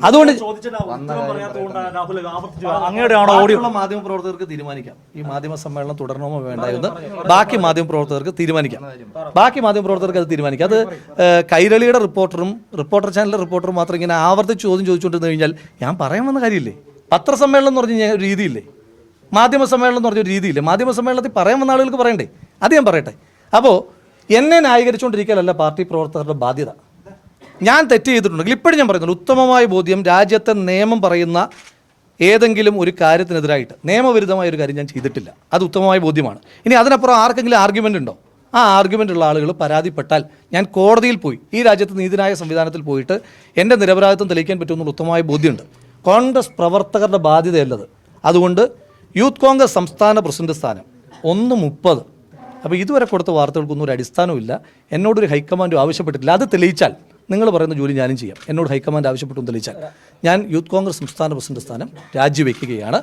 അതുകൊണ്ട് അങ്ങനെയാണോ മാധ്യമ പ്രവർത്തകർക്ക് തീരുമാനിക്കാം ഈ മാധ്യമ സമ്മേളനം തുടരണമോ വേണ്ട എന്ന്. ബാക്കി മാധ്യമ പ്രവർത്തകർക്ക് തീരുമാനിക്കാം. അത് തീരുമാനിക്കാം. അത് കൈരളിയുടെ റിപ്പോർട്ടർ ചാനലിലെ റിപ്പോർട്ടറും മാത്രം ഇങ്ങനെ ആവർത്തിച്ച് ചോദ്യം ചോദിച്ചുകൊണ്ടിരുന്നു കഴിഞ്ഞാൽ ഞാൻ പറയാൻ വന്ന കാര്യമില്ലേ? പത്രസമ്മേളനം എന്ന് പറഞ്ഞ ഒരു രീതിയില്ലേ? മാധ്യമ സമ്മേളനം എന്ന് പറഞ്ഞൊരു രീതിയില്ലേ? മാധ്യമ സമ്മേളനത്തിൽ പറയാൻ വന്ന ആളുകൾക്ക് പറയണ്ടേ? അത് ഞാൻ പറയട്ടെ. അപ്പോൾ എന്നെ ന്യായീകരിച്ചുകൊണ്ടിരിക്കലല്ല പാർട്ടി പ്രവർത്തകരുടെ ബാധ്യത. ഞാൻ തെറ്റ് ചെയ്തിട്ടുണ്ടെങ്കിൽ ഇപ്പോഴും ഞാൻ പറയുന്നുണ്ട്, ഉത്തമമായ ബോധ്യം രാജ്യത്തെ നിയമം പറയുന്ന ഏതെങ്കിലും ഒരു കാര്യത്തിനെതിരായിട്ട് നിയമവിരുദ്ധമായ ഒരു കാര്യം ഞാൻ ചെയ്തിട്ടില്ല. അത് ഉത്തമമായ ബോധ്യമാണ്. ഇനി അതിനപ്പുറം ആർക്കെങ്കിലും ആർഗ്യുമെൻ്റ് ഉണ്ടോ? ആ ആർഗ്യുമെൻ്റ് ഉള്ള ആളുകൾ പരാതിപ്പെട്ടാൽ ഞാൻ കോടതിയിൽ പോയി ഈ രാജ്യത്ത് നീതിന്യായ സംവിധാനത്തിൽ പോയിട്ട് എൻ്റെ നിരപരാധിത്വം തെളിയിക്കാൻ പറ്റുമെന്നുള്ള ഉത്തമമായ ബോധ്യമുണ്ട്. കോൺഗ്രസ് പ്രവർത്തകരുടെ ബാധ്യതയല്ലത്. അതുകൊണ്ട് യൂത്ത് കോൺഗ്രസ് സംസ്ഥാന പ്രസിഡന്റ് സ്ഥാനം 1:30. അപ്പോൾ ഇതുവരെ കൊടുത്ത വാർത്തകൾക്കൊന്നും ഒരു അടിസ്ഥാനമില്ല. എന്നോടൊരു ഹൈക്കമാൻഡും ആവശ്യപ്പെട്ടിട്ടില്ല. അത് തെളിയിച്ചാൽ നിങ്ങൾ പറയുന്ന ജോലി ഞാനും ചെയ്യാം. എന്നോട് ഹൈക്കമാൻഡ് ആവശ്യപ്പെട്ടു തെളിയിച്ചാൽ ഞാൻ യൂത്ത് കോൺഗ്രസ് സംസ്ഥാന പ്രസിഡന്റ് സ്ഥാനം രാജിവെക്കുകയാണ്.